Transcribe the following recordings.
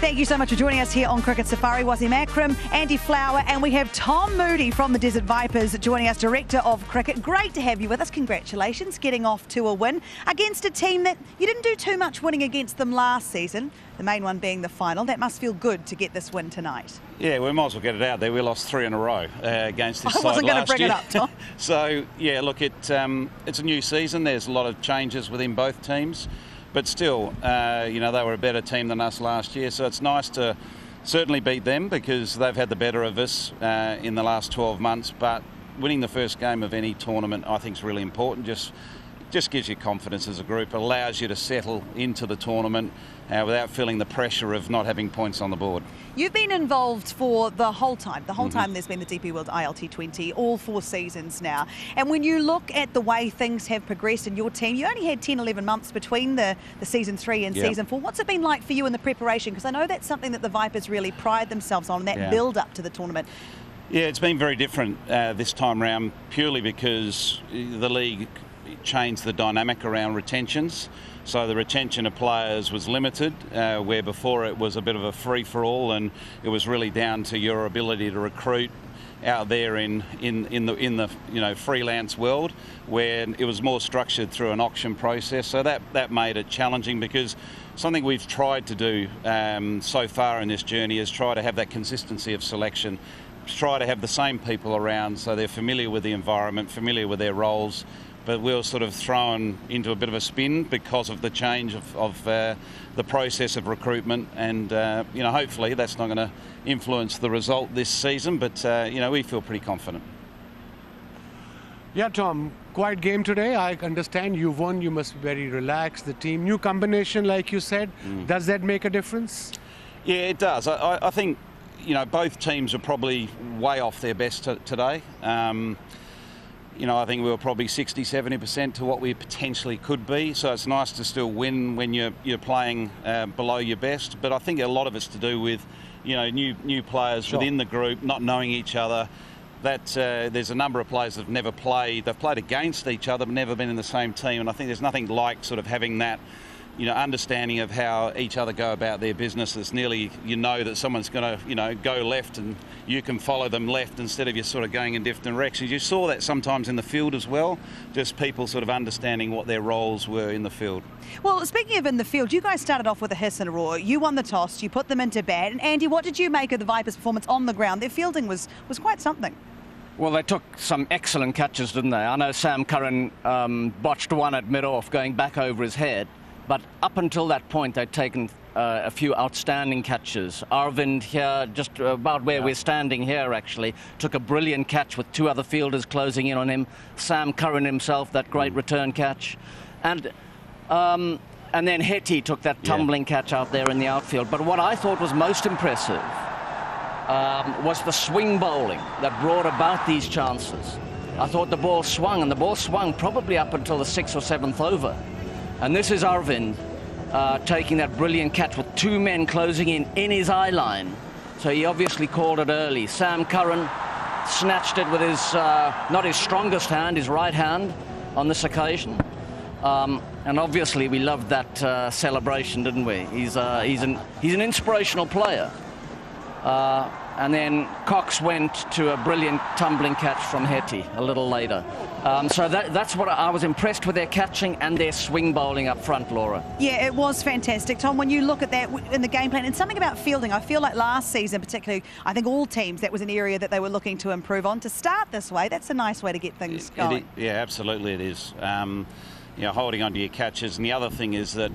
Thank you so much for joining us here on Cricket Safari. Wasim Akram, Andy Flower, and we have Tom Moody from the Desert Vipers joining us, Director of Cricket. Great to have you with us. Congratulations, getting off to a win against a team that you didn't do too much winning against them last season, the main one being the final. That must feel good to get this win tonight. Yeah, we might as well get it out there. We lost 3 in a row against this side last year. I wasn't going to bring it up, Tom. So, yeah, look, it's a new season. There's a lot of changes within both teams. But still, they were a better team than us last year. So it's nice to certainly beat them because they've had the better of us in the last 12 months. But winning the first game of any tournament, I think, is really important. Just gives you confidence as a group, allows you to settle into the tournament without feeling the pressure of not having points on the board. You've been involved for the whole time. The whole time there's been the DP World ILT20, all 4 seasons now. And when you look at the way things have progressed in your team, you only had 10, 11 months between the season 3 and season 4. What's it been like for you in the preparation? Because I know that's something that the Vipers really pride themselves on, that build up to the tournament. Yeah, it's been very different this time round, purely because the league changed the dynamic around retentions. So the retention of players was limited, where before it was a bit of a free-for-all, and it was really down to your ability to recruit out there in the freelance world, where it was more structured through an auction process. So that made it challenging, because something we've tried to do so far in this journey is try to have that consistency of selection, try to have the same people around so they're familiar with the environment, familiar with their roles. But we were sort of thrown into a bit of a spin because of the change of the process of recruitment, and hopefully that's not going to influence the result this season. But we feel pretty confident. Yeah, Tom, quiet game today. I understand you've won. You must be very relaxed. The team, new combination, like you said. Does that make a difference? Yeah, it does. I think both teams are probably way off their best today. I think we were probably 60-70% to what we potentially could be. So it's nice to still win when you're playing below your best. But I think a lot of it's to do with, new players within the group not knowing each other. There's a number of players that have never played. They've played against each other, but never been in the same team. And I think there's nothing like sort of having that, understanding of how each other go about their business. It's nearly, that someone's going to, go left and you can follow them left instead of you sort of going in different directions. You saw that sometimes in the field as well, just people sort of understanding what their roles were in the field. Well, speaking of in the field, you guys started off with a hiss and a roar. You won the toss, you put them into bat. And Andy, what did you make of the Vipers' performance on the ground? Their fielding was quite something. Well, they took some excellent catches, didn't they? I know Sam Curran botched one at mid-off going back over his head. But up until that point, they'd taken a few outstanding catches. Arvind here, just about where we're standing here, actually, took a brilliant catch with 2 other fielders closing in on him. Sam Curran himself, that great return catch. And then Hetty took that tumbling catch out there in the outfield. But what I thought was most impressive was the swing bowling that brought about these chances. I thought the ball swung, and the ball swung probably up until the 6th or 7th over. And this is Arvind taking that brilliant catch with 2 men closing in his eye line. So he obviously called it early. Sam Curran snatched it with his, not his strongest hand, his right hand on this occasion. And obviously we loved that celebration, didn't we? He's an inspirational player. And then Cox went to a brilliant tumbling catch from Hetty a little later. So that's what I was impressed with, their catching and their swing bowling up front, Laura. Yeah, it was fantastic. Tom, when you look at that in the game plan, and something about fielding, I feel like last season particularly, I think all teams, that was an area that they were looking to improve on. To start this way, that's a nice way to get things going. Yeah, absolutely it is. Holding onto your catches. And the other thing is that,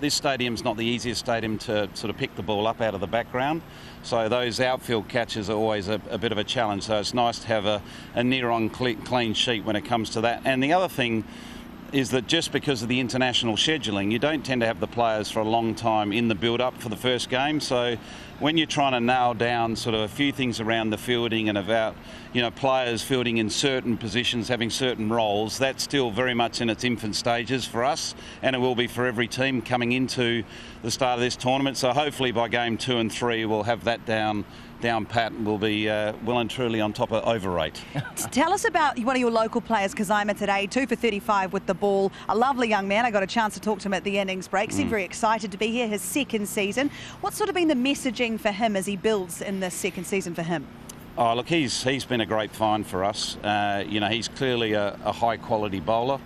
this stadium's not the easiest stadium to sort of pick the ball up out of the background. So those outfield catches are always a bit of a challenge. So it's nice to have a near-on clean sheet when it comes to that. And the other thing is that just because of the international scheduling, you don't tend to have the players for a long time in the build-up for the first game. So when you're trying to nail down sort of a few things around the fielding and about, players fielding in certain positions, having certain roles, that's still very much in its infant stages for us, and it will be for every team coming into the start of this tournament. So hopefully by game 2 and 3, we'll have that down down pat will be well and truly on top of over rate. Tell us about one of your local players, Khuzaima, today. 2 for 35 with the ball. A lovely young man. I got a chance to talk to him at the innings break. Seemed very excited to be here, his second season. What's sort of been the messaging for him as he builds in this second season for him? Oh, look, he's been a great find for us. You know, he's clearly a high-quality bowler.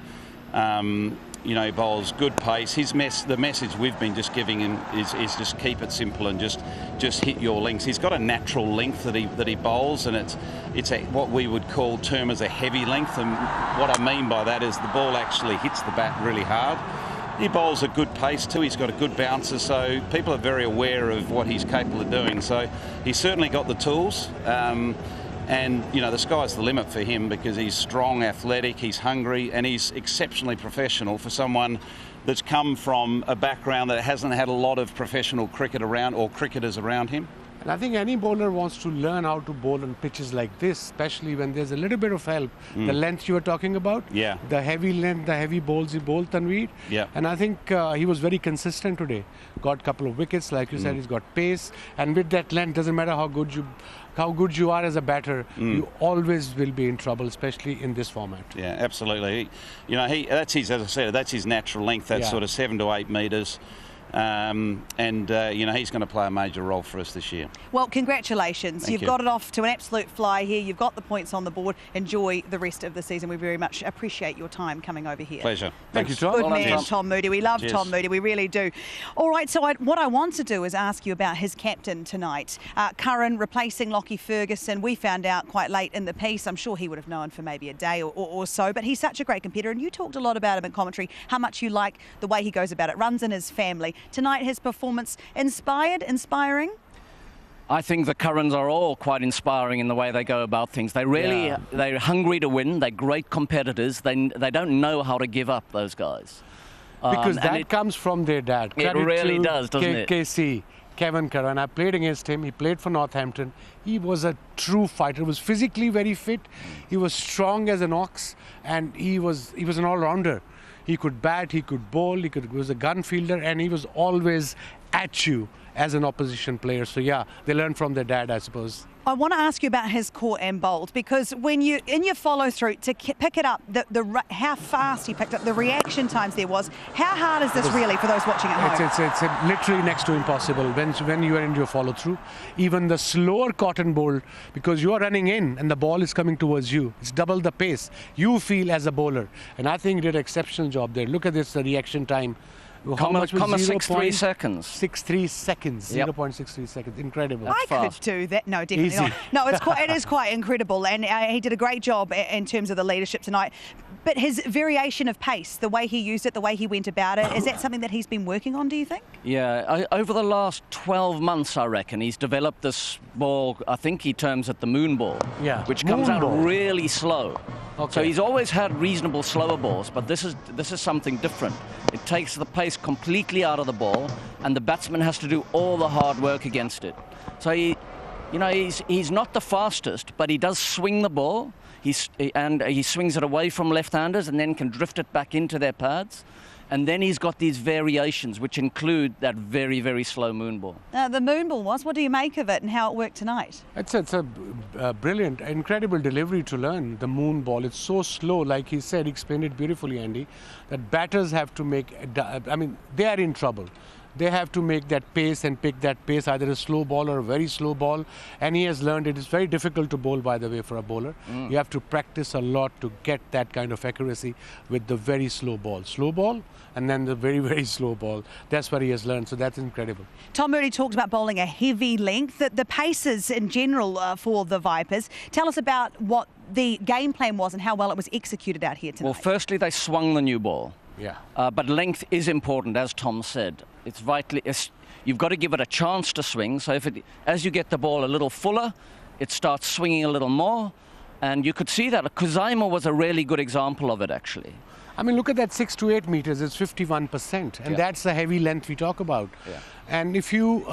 You know, he bowls good pace. The message we've been just giving him is just keep it simple and just hit your lengths. He's got a natural length that he bowls, and it's what we would term as a heavy length. And what I mean by that is the ball actually hits the bat really hard. He bowls a good pace too. He's got a good bouncer, so people are very aware of what he's capable of doing. So he's certainly got the tools. And, you know, the sky's the limit for him because he's strong, athletic, he's hungry, and he's exceptionally professional for someone that's come from a background that hasn't had a lot of professional cricket around or cricketers around him. And I think any bowler wants to learn how to bowl on pitches like this, especially when there's a little bit of help. The length you were talking about, the heavy length, the heavy bowls he bowled, Tanveer. And I think he was very consistent today. Got a couple of wickets, like you said, he's got pace. And with that length, doesn't matter how good you are as a batter, you always will be in trouble, especially in this format. Yeah, absolutely. You know, that's his natural length, that sort of 7 to 8 metres. You know, he's going to play a major role for us this year. Well, congratulations. You've got it off to an absolute fly here. You've got the points on the board. Enjoy the rest of the season. We very much appreciate your time coming over here. Pleasure. Thank you, Tom. Good man, Tom Moody. We love Tom Moody. We really do. All right, so what I want to do is ask you about his captain tonight. Curran replacing Lockie Ferguson. We found out quite late in the piece. I'm sure he would have known for maybe a day or so, but he's such a great competitor. And you talked a lot about him in commentary, how much you like the way he goes about it, runs in his family. Tonight, his performance inspiring? I think the Currans are all quite inspiring in the way they go about things. They're hungry to win. They're great competitors. They don't know how to give up, those guys. Because that comes from their dad. It really does, doesn't it? KC, Kevin Curran. I played against him. He played for Northampton. He was a true fighter. He was physically very fit. He was strong as an ox, and he was an all-rounder. He could bat, he could bowl, he was a gun fielder, and he was always at you as an opposition player. So yeah, they learned from their dad, I suppose. I want to ask you about his caught and bowled, because when you, in your follow through, to pick it up, how fast he picked up, the reaction times there was, how hard is this really for those watching at home? It's literally next to impossible when you are in your follow through. Even the slower caught and bowled, because you are running in and the ball is coming towards you, it's double the pace you feel as a bowler. And I think he did an exceptional job there. Look at this, the reaction time. How much was 0.63 seconds. 63 seconds. 0.63 seconds. Incredible. I could do that. No, definitely Easy. not. No, it is quite incredible, and he did a great job in terms of the leadership tonight. But his variation of pace, the way he used it, the way he went about it, is that something that he's been working on, do you think? Yeah, over the last 12 months, I reckon, he's developed this ball, I think he terms it the moon ball, which comes out really slow. Okay. So he's always had reasonable slower balls, but this is something different. It takes the pace completely out of the ball, and the batsman has to do all the hard work against it. So he's not the fastest, but he does swing the ball. He swings it away from left-handers and then can drift it back into their pads. And then he's got these variations, which include that very, very slow moon ball. The moon ball what do you make of it and how it worked tonight? It's a brilliant, incredible delivery to learn, the moon ball. It's so slow, like he said, he explained it beautifully, Andy, that batters have to make, they are in trouble. They have to make that pace and pick that pace, either a slow ball or a very slow ball. And he has learned it is very difficult to bowl, by the way, for a bowler. You have to practice a lot to get that kind of accuracy with the very slow ball. Slow ball and then the very, very slow ball. That's what he has learned. So that's incredible. Tom Moody talked about bowling a heavy length. The paces in general for the Vipers. Tell us about what the game plan was and how well it was executed out here tonight. Well, firstly, they swung the new ball. Yeah. But length is important, as Tom said. It's vitally. You've got to give it a chance to swing. So as you get the ball a little fuller, it starts swinging a little more. And you could see that. Khuzaima was a really good example of it, actually. I mean, look at that 6 to 8 meters. It's 51%. And that's the heavy length we talk about. Yeah. And if you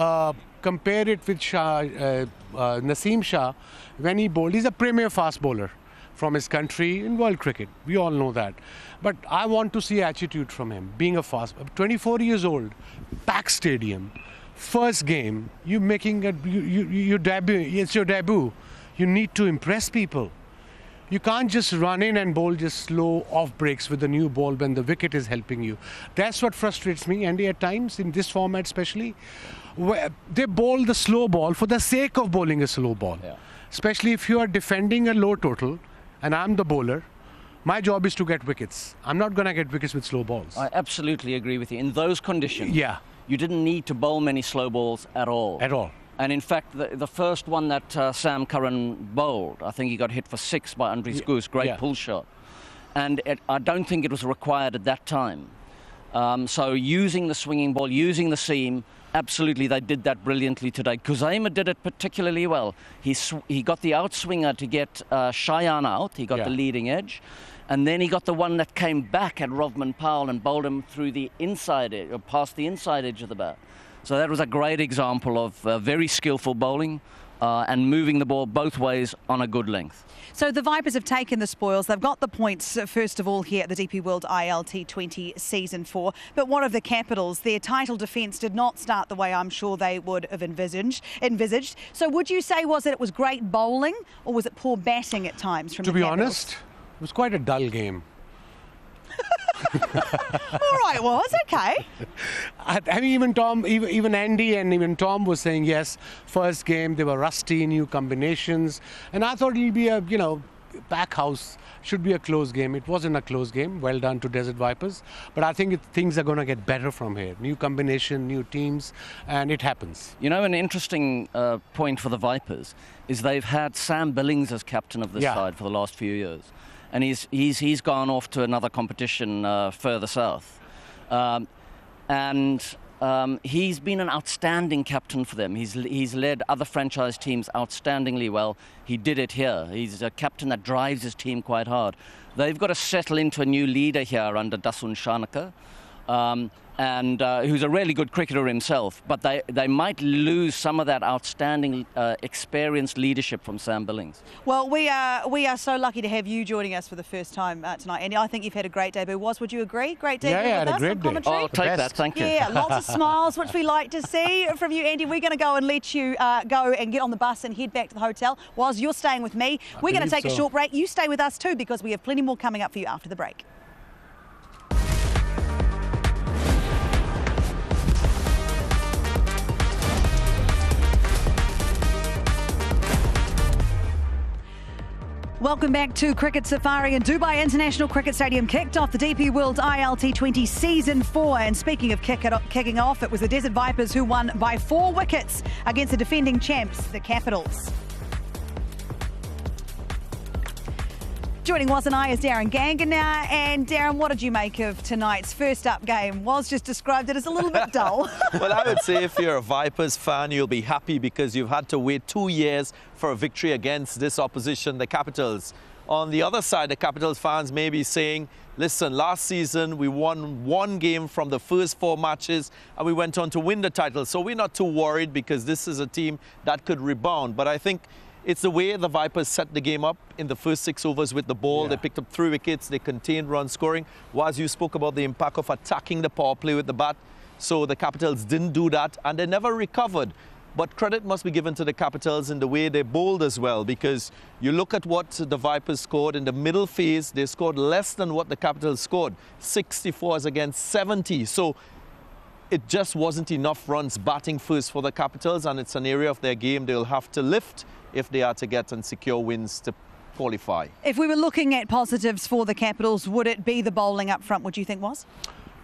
compare it with Naseem Shah, when he bowled, he's a premier fast bowler from his country in world cricket. We all know that. But I want to see attitude from him, being a 24 years old, packed stadium, first game, you making you debut. It's your debut. You need to impress people. You can't just run in and bowl just slow off breaks with the new ball when the wicket is helping you. That's what frustrates me, Andy, at times in this format especially, where they bowl the slow ball for the sake of bowling a slow ball. Yeah. Especially if you are defending a low total and I'm the bowler, my job is to get wickets. I'm not going to get wickets with slow balls. I absolutely agree with you. In those conditions, Yeah, you didn't need to bowl many slow balls at all. at all. And in fact, the first one that Sam Curran bowled, I think he got hit for 6 by Andries Gous, great pull shot. And I don't think it was required at that time. So using the swinging ball, using the seam, absolutely they did that brilliantly today. Khuzaima did it particularly well. He got the outswinger to get Cheyenne out, he got the leading edge. And then he got the one that came back at Rovman Powell and bowled him through the inside edge, or past the inside edge of the bat. So that was a great example of very skillful bowling and moving the ball both ways on a good length. So the Vipers have taken the spoils. They've got the points, first of all, here at the DP World ILT20 Season 4. But what of the Capitals? Their title defence did not start the way I'm sure they would have envisaged. So would you say it was great bowling, or was it poor batting at times from the Capitals? To be honest, it was quite a dull game. All right, okay. I mean, even Tom, even Andy and even Tom was saying, yes, first game, they were rusty, new combinations. And I thought it'll be a, pack house, should be a close game. It wasn't a close game. Well done to Desert Vipers. But I think things are going to get better from here. New combination, new teams, and it happens. An interesting point for the Vipers is they've had Sam Billings as captain of this side for the last few years. And he's gone off to another competition further south. He's been an outstanding captain for them. He's led other franchise teams outstandingly well. He did it here. He's a captain that drives his team quite hard. They've got to settle into a new leader here under Dasun Shanaka, who's a really good cricketer himself. But they might lose some of that outstanding experienced leadership from Sam Billings. Well, we are so lucky to have you joining us for the first time tonight, Andy. I think you've had a great debut. Would you agree? Great debut with I had us a great on day. commentary? I'll take that, thank you. Yeah, lots of smiles, which we like to see from you, Andy. We're going to go and let you go and get on the bus and head back to the hotel whilst you're staying with me. We're going to take a short break. You stay with us too, because we have plenty more coming up for you after the break. Welcome back to Cricket Safari, and Dubai International Cricket Stadium kicked off the DP World ILT20 Season 4. And speaking of kicking off, it was the Desert Vipers who won by 4 wickets against the defending champs, the Capitals. Joining Was and I is Darren Gangan now. And Darren, what did you make of tonight's first up game? Was just described it as a little bit dull. Well, I would say if you're a Vipers fan, you'll be happy because you've had to wait 2 years for a victory against this opposition, the Capitals. On the other side, the Capitals fans may be saying, listen, last season we won 1 game from the first 4 matches and we went on to win the title. So we're not too worried because this is a team that could rebound. But I think it's the way the Vipers set the game up in the first 6 overs with the ball. They picked up 3 wickets. They contained run scoring. Was you spoke about the impact of attacking the power play with the bat. So the Capitals didn't do that and they never recovered. But credit must be given to the Capitals in the way they bowled as well, because you look at what the Vipers scored in the middle phase, they scored less than what the Capitals scored, 64 against 70. So it just wasn't enough runs batting first for the Capitals, and it's an area of their game they'll have to lift if they are to get and secure wins to qualify. If we were looking at positives for the Capitals, would it be the bowling up front, would you think was?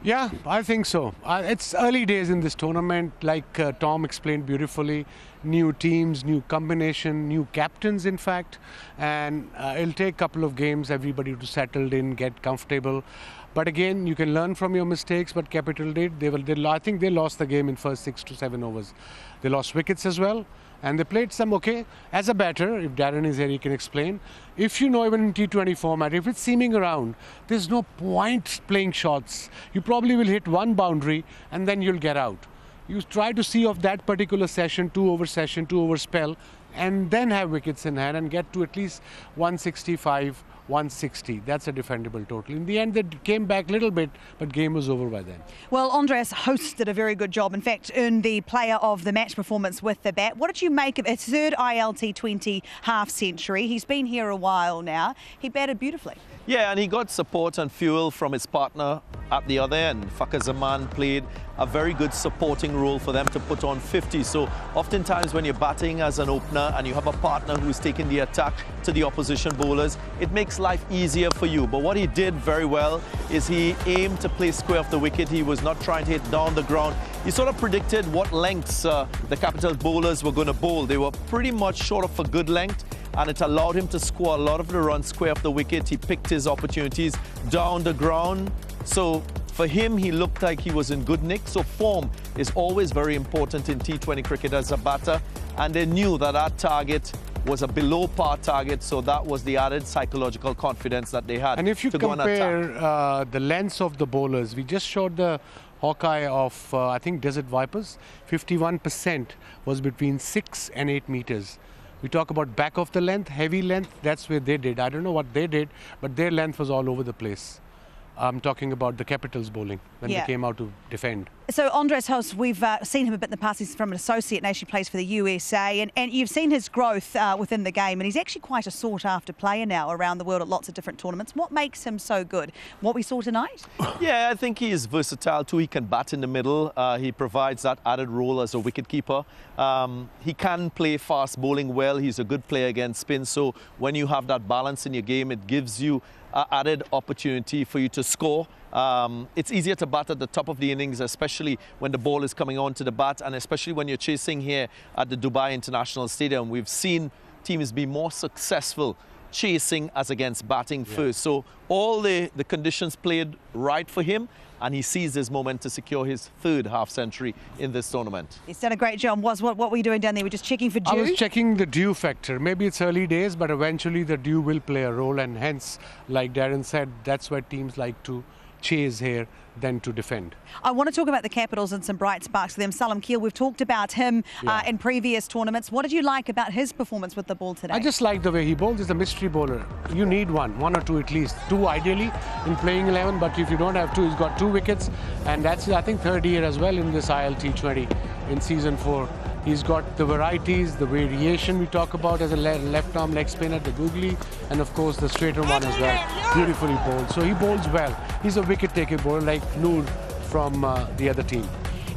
Yeah, I think so. It's early days in this tournament, like Tom explained beautifully. New teams, new combination, new captains, in fact. And it'll take a couple of games, everybody to settle in, get comfortable. But again, you can learn from your mistakes, but Capital did. I think they lost the game in first 6 to 7 overs. They lost wickets as well. And they played some okay. As a batter, if Darren is here, he can explain. If even in T20 format, if it's seaming around, there's no point playing shots. You probably will hit 1 boundary and then you'll get out. You try to see off that particular session, 2 over spell, and then have wickets in hand and get to at least 165, 160. That's a defendable total. In the end, they came back a little bit, but game was over by then. Well, Andries Gous did a very good job. In fact, earned the player of the match performance with the bat. What did you make of his third ILT20 half century? He's been here a while now. He batted beautifully. Yeah, and he got support and fuel from his partner at the other end. Khuzaima played a very good supporting role for them to put on 50. So oftentimes when you're batting as an opener and you have a partner who's taking the attack to the opposition bowlers, it makes life easier for you. But what he did very well is he aimed to play square off the wicket. He was not trying to hit down the ground. He sort of predicted what lengths the Capital bowlers were going to bowl. They were pretty much short of a good length, and it allowed him to score a lot of the runs square off the wicket. He picked his opportunities down the ground. So for him, he looked like he was in good nick. So form is always very important in T20 cricket as a batter. And they knew that that target was a below par target. So that was the added psychological confidence that they had. And if you compare the lengths of the bowlers, we just showed the Hawkeye of, I think, Desert Vipers. 51% was between 6 and 8 meters. We talk about back of the length, heavy length, that's where they did. I don't know what they did, but their length was all over the place. I'm talking about the Capitals bowling when they came out to defend. So Andries Gous, we've seen him a bit in the past. He's from an associate nation, plays for the USA, and you've seen his growth within the game, and he's actually quite a sought-after player now around the world at lots of different tournaments. What makes him so good? What we saw tonight? Yeah, I think he is versatile too. He can bat in the middle. He provides that added role as a wicketkeeper. He can play fast bowling well. He's a good player against spin. So when you have that balance in your game, it gives you added opportunity for you to score. It's easier to bat at the top of the innings, especially when the ball is coming onto the bat, and especially when you're chasing here at the Dubai International Stadium. We've seen teams be more successful chasing as against batting first. So all the conditions played right for him, and he seized this moment to secure his third half century in this tournament. He's done a great job. What were you doing down there? We're just checking for dew? I was checking the dew factor. Maybe it's early days, but eventually the dew will play a role, and hence, like Darren said, that's why teams like to chase here than to defend. I want to talk about the Capitals and some bright sparks for them. Salam Keel, we've talked about him in previous tournaments. What did you like about his performance with the ball today? I just like the way he bowls. He's a mystery bowler. You need one or two at least. Two ideally in playing 11, but if you don't have two, he's got 2 wickets, and that's, I think, third year as well in this ILT20 in season 4. He's got the varieties, the variation we talk about as a left arm leg spinner, the googly, and of course the straighter one as well. Beautifully bowled. So he bowls well. He's a wicket taker bowler like Noor from the other team.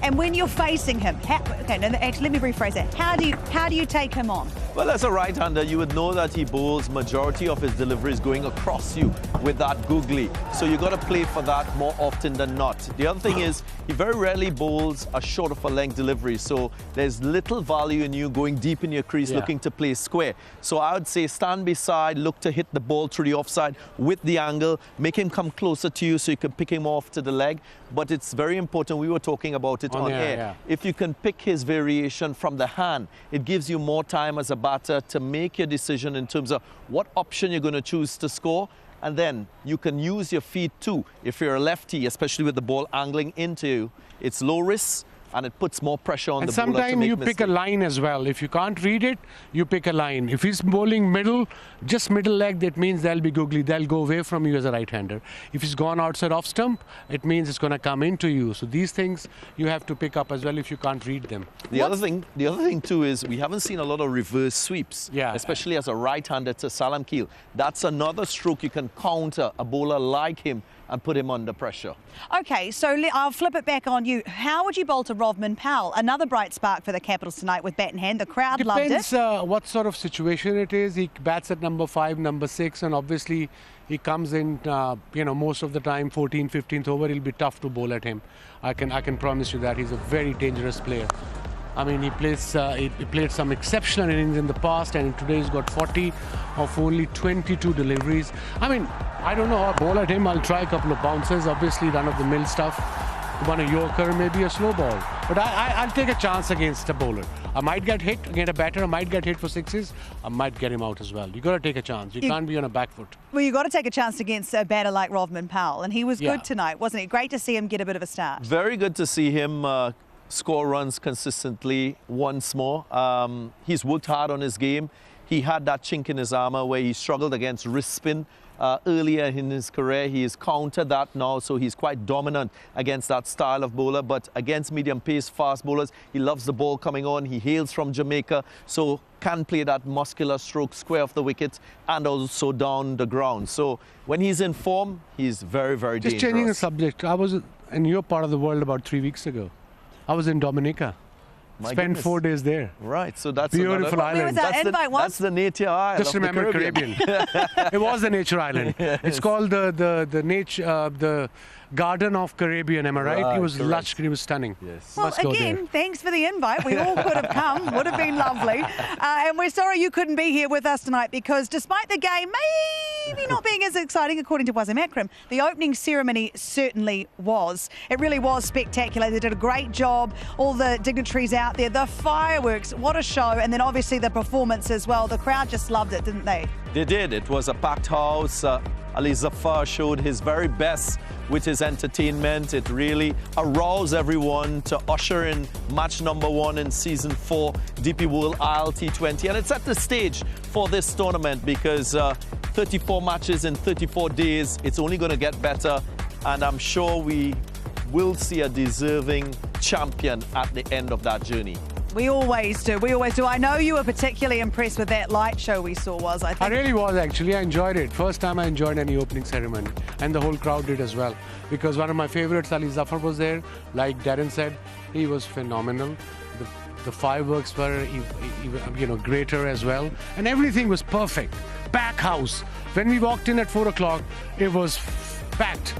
And when you're facing him, actually, let me rephrase that. How do you take him on? Well, as a right-hander, you would know that he bowls majority of his deliveries going across you with that googly. So you got to play for that more often than not. The other thing is, he very rarely bowls a short of a length delivery. So there's little value in you going deep in your crease looking to play square. So I would say stand beside, look to hit the ball through the offside with the angle, make him come closer to you so you can pick him off to the leg. But it's very important, we were talking about it on air. If you can pick his variation from the hand, it gives you more time as a batter to make your decision in terms of what option you're going to choose to score. And then you can use your feet too. If you're a lefty, especially with the ball angling into you, it's low risk and it puts more pressure on the bowler to make sometimes you pick a line as well. If you can't read it, you pick a line. If he's bowling middle, just middle leg, that means they'll be googly. They'll go away from you as a right-hander. If he's gone outside off stump, it means it's going to come into you. So these things you have to pick up as well if you can't read them. The other thing too is we haven't seen a lot of reverse sweeps, especially as a right-hander to Salam Keel. That's another stroke you can counter a bowler like him and put him under pressure. Okay, so I'll flip it back on you. How would you bowl to Rovman Powell? Another bright spark for the Capitals tonight with bat in hand. The crowd loved it. Depends what sort of situation it is. He bats at number 5, number 6, and obviously he comes in, most of the time, 14th, 15th over. It'll be tough to bowl at him. I can promise you that. He's a very dangerous player. I mean, he played some exceptional innings in the past, and today he's got 40 of only 22 deliveries. I mean, I don't know how to bowl at him. I'll try a couple of bounces, obviously run-of-the-mill stuff. One a yorker, maybe a slow ball. But I'll take a chance against a bowler. I might get hit against a batter. I might get hit for 6s. I might get him out as well. You got to take a chance. You can't be on a back foot. Well, you got to take a chance against a batter like Rovman Powell, and he was good tonight, wasn't he? Great to see him get a bit of a start. Very good to see him score runs consistently once more. He's worked hard on his game. he had that chink in his armor where he struggled against wrist spin earlier in his career. He has countered that now, so he's quite dominant against that style of bowler. But against medium pace fast bowlers, he loves the ball coming on. He hails from Jamaica, so can play that muscular stroke square of the wicket and also down the ground. So when he's in form, he's very, very dangerous. Just changing the subject, I was in your part of the world about 3 weeks ago. I was in Dominica. Spent goodness. 4 days there. Right, so that's Beautiful another, island. that's the nature isle. Just of the remember Caribbean. It was the nature island. It's called the nature the Garden of Caribbean. Am I right? It was correct. lush. It was stunning. Yes. Well, Must go again, there. thanks for the invite. We all could have come. Would have been lovely. And we're sorry you couldn't be here with us tonight because despite the game maybe not being as exciting, according to Wazim Akram, the opening ceremony certainly was. It really was spectacular. They did a great job. All the dignitaries out there, the fireworks, what a show. And then obviously the performance as well. The crowd just loved it, didn't they? They did. It was a packed house. Ali Zafar showed his very best with his entertainment. It really aroused everyone to usher in match number 1 in season 4 DP World ILT20. And it set the stage for this tournament because 34 matches in 34 days. It's only going to get better. And I'm sure we will see a deserving champion at the end of that journey. We always do. We always do. I know you were particularly impressed with that light show we saw, was I I think. really was actually. I enjoyed it. First time I enjoyed any opening ceremony, and the whole crowd did as well. Because one of my favorites, Ali Zafar, was there. Like Darren said, he was phenomenal. The fireworks were, greater as well, and everything was perfect. Pack house. When we walked in at 4 o'clock, it was packed.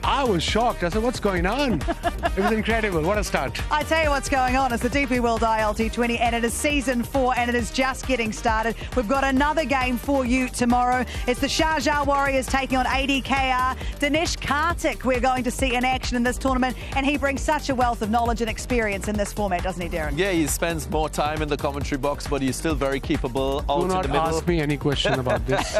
I was shocked. I said, what's going on? It was incredible. What a start. I tell you what's going on. It's the DP World ILT20 and it is season 4 and it is just getting started. We've got another game for you tomorrow. It's the Sharjah Warriors taking on ADKR. Dinesh Karthik we're going to see in action in this tournament, and he brings such a wealth of knowledge and experience in this format, doesn't he, Darren? Yeah, he spends more time in the commentary box, but he's still very capable out Do in the not middle. ask me any question about this.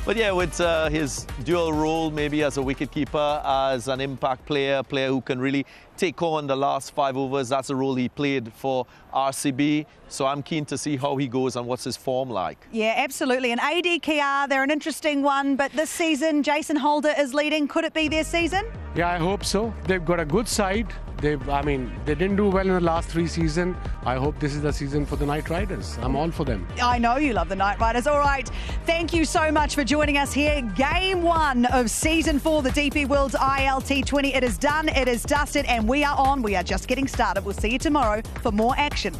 But yeah, with his dual role, maybe as a wicketkeeper, as an impact player, a player who can really take on the last 5 overs, that's the role he played for RCB. So I'm keen to see how he goes and what's his form like. Yeah, absolutely. And ADKR, they're an interesting one, but this season, Jason Holder is leading. Could it be their season? Yeah, I hope so. They've got a good side. They didn't do well in the last 3 seasons. I hope this is the season for the Knight Riders. I'm all for them. I know you love the Knight Riders. All right. Thank you so much for joining us here. Game 1 of season 4, the DP World ILT20. It is done. It is dusted. And we are on. We are just getting started. We'll see you tomorrow for more action.